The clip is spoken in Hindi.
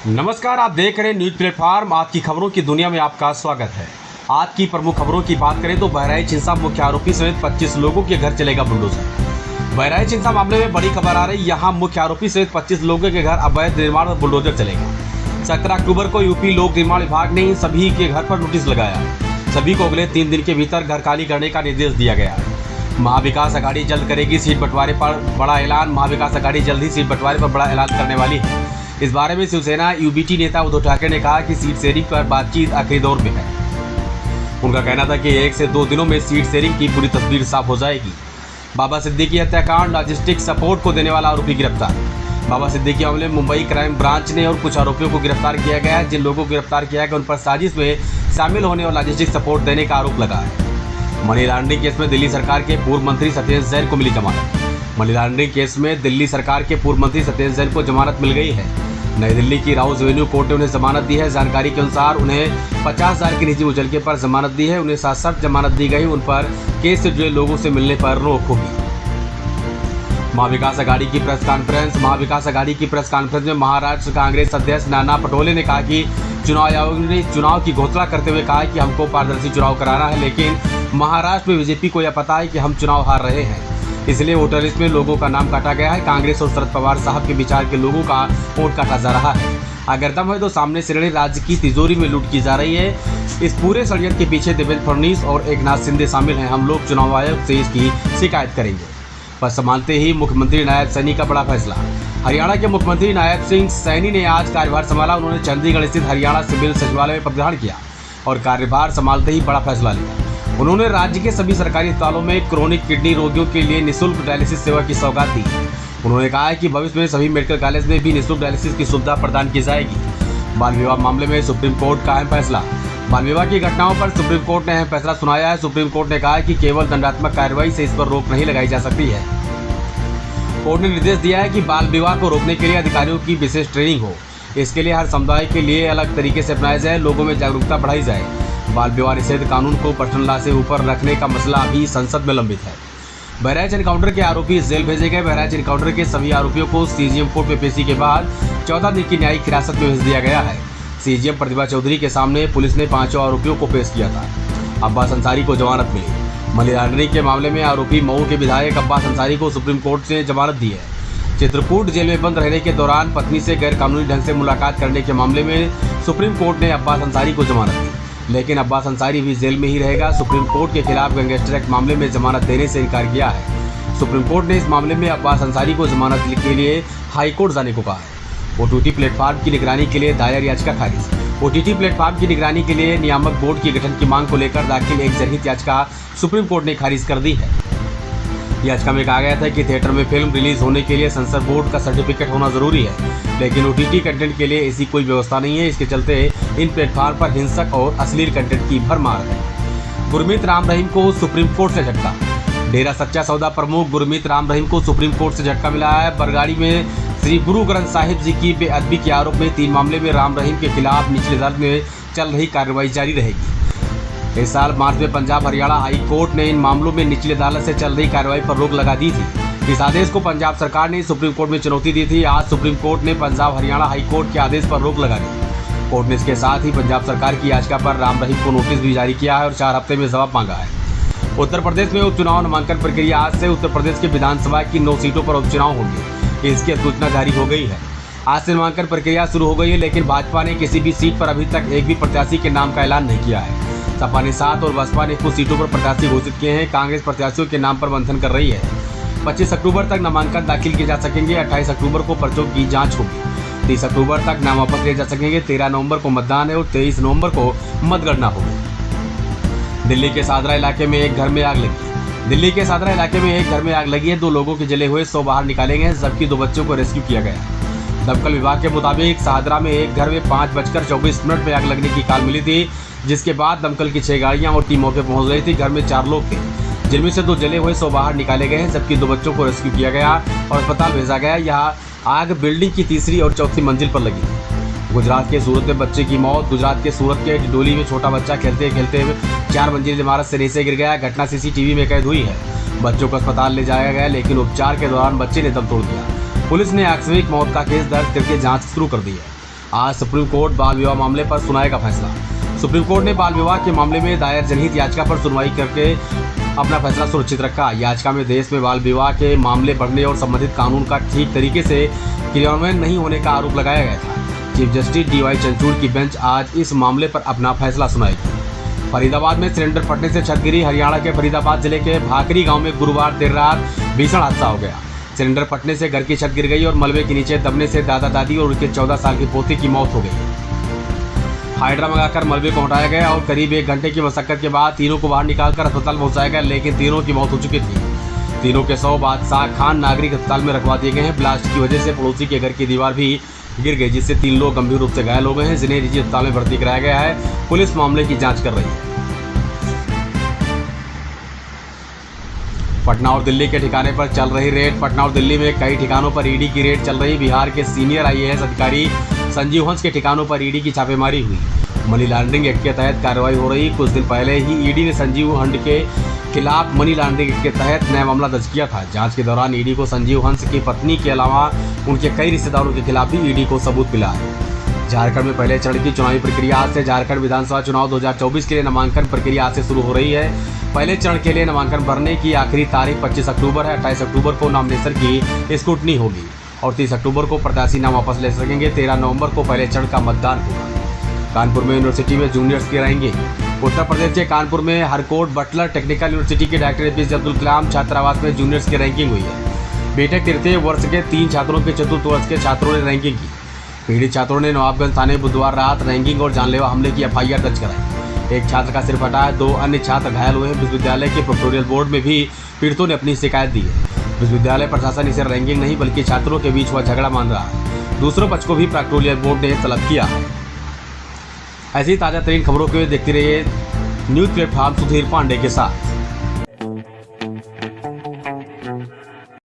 नमस्कार, आप देख रहे हैं न्यूज प्लेटफॉर्म। आज की खबरों की दुनिया में आपका स्वागत है। आज की प्रमुख खबरों की बात करें तो बहराइच हिंसा मुख्य आरोपी समेत 25 लोगों के घर चलेगा बुलडोजर। बहराइच हिंसा मामले में बड़ी खबर आ रही। यहां मुख्य आरोपी समेत 25 लोगों के घर अवैध निर्माण में बुलडोजर चलेगा। 17 अक्टूबर को यूपी लोक निर्माण विभाग ने इन सभी के घर पर नोटिस लगाया। सभी को अगले 3 दिन के भीतर घर खाली करने का निर्देश दिया गया। महाविकास अघाड़ी जल्द करेगी सीट बंटवारे पर बड़ा ऐलान। महाविकास अघाड़ी जल्द ही सीट बंटवारे पर बड़ा ऐलान करने वाली है। इस बारे में शिवसेना यूबीटी नेता उद्धव ठाकरे ने कहा कि सीट शेयरिंग पर बातचीत आखिरी दौर में है। उनका कहना था कि 1 से 2 दिनों में सीट शेयरिंग की पूरी तस्वीर साफ हो जाएगी। बाबा सिद्दीकी हत्याकांड, लॉजिस्टिक सपोर्ट को देने वाला आरोपी गिरफ्तार। बाबा सिद्दीकी मामले में मुंबई क्राइम ब्रांच ने और कुछ आरोपियों को गिरफ्तार किया गया है। जिन लोगों को गिरफ्तार किया गया उन पर साजिश में शामिल होने और लॉजिस्टिक सपोर्ट देने का आरोप लगा है। मनी लॉन्ड्रिंग केस में दिल्ली सरकार के पूर्व मंत्री सत्येंद्र जैन को मिली जमानत। मनी लॉन्ड्रिंग केस में दिल्ली सरकार के पूर्व मंत्री सत्येंद्र जैन को जमानत मिल गई है। नई दिल्ली की राउस एवेन्यू कोर्ट ने उन्हें जमानत दी है। जानकारी के अनुसार उन्हें 50,000 की निजी मुचलके पर जमानत दी है। उन्हें 7 जमानत दी गई। उन पर केस से जुड़े लोगों से मिलने पर रोक होगी। महाविकास अघाड़ी की प्रेस कॉन्फ्रेंस। महाविकास अघाड़ी की प्रेस कॉन्फ्रेंस में महाराष्ट्र कांग्रेस अध्यक्ष नाना पटोले ने कहा कि चुनाव आयोग ने चुनाव की घोषणा करते हुए कहा कि हमको पारदर्शी चुनाव कराना है, लेकिन महाराष्ट्र में बीजेपी को यह पता है कि हम चुनाव हार रहे हैं, इसलिए वोटर लिस्ट में लोगों का नाम काटा गया है। कांग्रेस और शरद पवार साहब के विचार के लोगों का वोट काटा जा रहा है। अगर दम है तो सामने से लड़े। राज्य की तिजोरी में लूट की जा रही है। इस पूरे षड्यंत्र के पीछे देवेंद्र फडणवीस और एकनाथ शिंदे शामिल हैं। हम लोग चुनाव आयोग से इसकी शिकायत करेंगे। पर संभालते ही मुख्यमंत्री नायब सैनी का बड़ा फैसला। हरियाणा के मुख्यमंत्री नायब सिंह सैनी ने आज कार्यभार संभाला। उन्होंने चंडीगढ़ स्थित हरियाणा सिविल सचिवालय में पदग्रहण किया और कार्यभार संभालते ही बड़ा फैसला लिया। उन्होंने राज्य के सभी सरकारी अस्पतालों में क्रोनिक किडनी रोगियों के लिए निःशुल्क डायलिसिस सेवा की सौगात दी। उन्होंने कहा है कि भविष्य में सभी मेडिकल कॉलेज में भी निःशुल्क डायलिसिस की सुविधा प्रदान की जाएगी। बाल विवाह मामले में सुप्रीम कोर्ट का अहम फैसला। बाल विवाह की घटनाओं पर सुप्रीम कोर्ट ने अहम फैसला सुनाया है। सुप्रीम कोर्ट ने कहा है कि केवल दंडात्मक कार्रवाई से इस पर रोक नहीं लगाई जा सकती है। कोर्ट ने निर्देश दिया है कि बाल विवाह को रोकने के लिए अधिकारियों की विशेष ट्रेनिंग हो। इसके लिए हर समुदाय के लिए अलग तरीके से अपनाया जाए, लोगों में जागरूकता बढ़ाई जाए। बाल विवाह निषेध कानून को पर्सनल लॉ से ऊपर रखने का मसला अभी संसद में लंबित है। बहराइच एनकाउंटर के आरोपी जेल भेजे गए। बहराइच एनकाउंटर के सभी आरोपियों को सीजीएम कोर्ट में पेशी के बाद 14 दिन की न्यायिक हिरासत में भेज दिया गया है। सीजीएम प्रतिभा चौधरी के सामने पुलिस ने 5 आरोपियों को पेश किया था। अब्बास अंसारी को जमानत मिली। मनी लॉन्ड्रिंग के मामले में आरोपी मऊ के विधायक अब्बास अंसारी को सुप्रीम कोर्ट ने जमानत दी है। चित्रकूट जेल में बंद रहने के दौरान पत्नी से गैरकानूनी ढंग से मुलाकात करने के मामले में सुप्रीम कोर्ट ने अब्बास अंसारी को जमानत दी, लेकिन अब्बास अंसारी भी जेल में ही रहेगा। सुप्रीम कोर्ट के खिलाफ गैंगस्टर एक्ट मामले में जमानत देने से इनकार किया है। सुप्रीम कोर्ट ने इस मामले में अब्बास अंसारी को जमानत के लिए हाईकोर्ट जाने को कहा है। ओटीटी प्लेटफॉर्म की निगरानी के लिए दायर याचिका खारिज। ओटीटी प्लेटफॉर्म की निगरानी के लिए नियामक बोर्ड के गठन की मांग को लेकर दाखिल एक जनहित याचिका सुप्रीम कोर्ट ने खारिज कर दी है। याचिका में कहा गया था कि थिएटर में फिल्म रिलीज होने के लिए सेंसर बोर्ड का सर्टिफिकेट होना जरूरी है, लेकिन ओटीटी कंटेंट के लिए ऐसी कोई व्यवस्था नहीं है। इसके चलते इन प्लेटफॉर्म पर हिंसक और अश्लील कंटेंट की भरमार है। गुरमीत राम रहीम को सुप्रीम कोर्ट से झटका। डेरा सच्चा सौदा प्रमुख गुरमीत राम रहीम को सुप्रीम कोर्ट से झटका मिला है। बरगाड़ी में श्री गुरु ग्रंथ साहिब जी की बेअदबी के आरोप में 3 मामले में राम रहीम के खिलाफ निचली अदालत में चल रही कार्रवाई जारी रहेगी। इस साल मार्च में पंजाब हरियाणा हाई कोर्ट ने इन मामलों में निचली अदालत से चल रही कार्रवाई पर रोक लगा दी थी। इस आदेश को पंजाब सरकार ने सुप्रीम कोर्ट में चुनौती दी थी। आज सुप्रीम कोर्ट ने पंजाब हरियाणा हाई कोर्ट के आदेश पर रोक लगा दी। कोर्ट ने इसके साथ ही पंजाब सरकार की याचिका पर राम रहीम को नोटिस भी जारी किया है और 4 हफ्ते में जवाब मांगा है। उत्तर प्रदेश में उपचुनाव नामांकन प्रक्रिया। आज से उत्तर प्रदेश के विधानसभा की 9 सीटों पर उपचुनाव होंगे। इसकी सूचना जारी हो गई है। आज से नामांकन प्रक्रिया शुरू हो गई है, लेकिन भाजपा ने किसी भी सीट पर अभी तक एक भी प्रत्याशी के नाम का ऐलान नहीं किया है। सपा ने 7 और बसपा ने कुछ सीटों पर प्रत्याशी घोषित किए हैं। कांग्रेस प्रत्याशियों के नाम पर मंथन कर रही है। 25 अक्टूबर तक नामांकन दाखिल किए जा सकेंगे। 28 अक्टूबर को पर्चों की जांच होगी। 30 अक्टूबर तक नाम वापस लिए जा सकेंगे। 13 नवंबर को मतदान है और 23 नवंबर को मतगणना होगी। दिल्ली के सादरा इलाके में एक घर में आग लगी। दिल्ली के सादरा इलाके में एक घर में आग लगी है। 2 लोगों के जले हुए 100 बाहर निकाले गए, जबकि 2 बच्चों को रेस्क्यू किया गया। दमकल विभाग के मुताबिक सादरा में एक घर में 5:24 में आग लगने की कॉल मिली थी, जिसके बाद दमकल की 6 गाड़ियां और टीम मौके पहुंच गई थी। घर में 4 लोग थे, जिनमें से 2 जले हुए 100 बाहर निकाले गए हैं, जबकि 2 बच्चों को रेस्क्यू किया गया और अस्पताल भेजा गया। यह आग बिल्डिंग की 3री और 4थी मंजिल पर लगी थी। गुजरात के सूरत में बच्चे की मौत। गुजरात के सूरत के डिडोली में छोटा बच्चा खेलते खेलते 4 मंजिल इमारत से नीचे गिर गया। घटना सीसीटीवी में कैद हुई है। बच्चों को अस्पताल ले जाया गया, लेकिन उपचार के दौरान बच्चे ने दम तोड़ दिया। पुलिस ने आकस्मिक मौत का केस दर्ज करके जांच शुरू कर दी है। आज सुप्रीम कोर्ट बाल विवाह मामले पर सुनाएगा फैसला। सुप्रीम कोर्ट ने बाल विवाह के मामले में दायर जनहित याचिका पर सुनवाई करके अपना फैसला सुरक्षित रखा। याचिका में देश में बाल विवाह के मामले बढ़ने और संबंधित कानून का ठीक तरीके से क्रियान्वयन नहीं होने का आरोप लगाया गया था। चीफ जस्टिस DY चंद्रचूड़ की बेंच आज इस मामले पर अपना फैसला सुनाएगी। फरीदाबाद में सिलेंडर फटने से छत गिरी। हरियाणा के फरीदाबाद जिले के भाकरी गांव में गुरुवार देर रात भीषण हादसा हो गया। सिलेंडर फटने से घर की छत गिर गई और मलबे के नीचे दबने से दादा दादी और उनके 14 साल की पोती की मौत हो गई। हाइड्रा मंगाकर मलबे को हटाया गया और करीब 1 घंटे की मशक्कत के बाद तीनों को बाहर निकालकर अस्पताल पहुंचाया गया, लेकिन तीनों की मौत हो चुकी थी। तीनों के शव बादशाह खान नागरिक अस्पताल में रखवा दिए गए हैं। ब्लास्ट की वजह से पड़ोसी के घर की दीवार भी गिर गई, जिससे 3 लोग गंभीर रूप से घायल हो गए हैं, जिन्हें निजी अस्पताल में भर्ती कराया गया है। पुलिस मामले की जांच कर रही है। पटना और दिल्ली के ठिकाने पर चल रही रेड। पटना और दिल्ली में कई ठिकानों पर ईडी की रेड चल रही। बिहार के सीनियर IAS अधिकारी संजीव हंस के ठिकानों पर ईडी की छापेमारी हुई। मनी लॉन्ड्रिंग एक्ट के तहत कार्रवाई हो रही। कुछ दिन पहले ही ईडी ने संजीव हंस के खिलाफ मनी लॉन्ड्रिंग एक्ट के तहत नया मामला दर्ज किया था। जांच के दौरान ईडी को संजीव हंस की पत्नी के अलावा उनके कई रिश्तेदारों के खिलाफ भी ईडी को सबूत मिला है। झारखंड में पहले चरण की चुनावी प्रक्रिया आज से। झारखंड विधानसभा चुनाव 2024 के लिए नामांकन प्रक्रिया आज से शुरू हो रही है। पहले चरण के लिए नामांकन भरने की आखिरी तारीख 25 अक्टूबर है। 28 अक्टूबर को नॉमिनेशन की स्क्रूटनी होगी और 30 अक्टूबर को प्रत्याशी नाम वापस ले सकेंगे। 13 नवंबर को पहले चरण का मतदान होगा। कानपुर में यूनिवर्सिटी में जूनियर्स की रैंकिंग। उत्तर प्रदेश के कानपुर में हरकोट बटलर टेक्निकल यूनिवर्सिटी के डॉक्टर APJ अब्दुल कलाम छात्रावास में जूनियर्स की रैंकिंग हुई है। बीटेक तृतीय वर्ष के 3 छात्रों के चतुर्थ वर्ष के छात्रों ने रैंकिंग की। पीड़ित छात्रों ने नवाबगंज थाने बुधवार रात रैंकिंग और जानलेवा हमले की FIR दर्ज कराई। एक छात्र का सिर फटा है, 2 अन्य छात्र घायल हुए हैं। विश्वविद्यालय के प्रोक्टोरियल बोर्ड में भी पीड़ितों ने अपनी शिकायत दी है। विश्वविद्यालय प्रशासन इसे रैंकिंग नहीं बल्कि छात्रों के बीच हुआ झगड़ा मान रहा है। दूसरे पक्ष को भी प्रोक्टोरियल बोर्ड ने तलब किया है। ऐसी ताज़ा तरीन खबरों के लिए देखते रहिए न्यूज़ प्लेटफॉर्म सुधीर पांडे के साथ।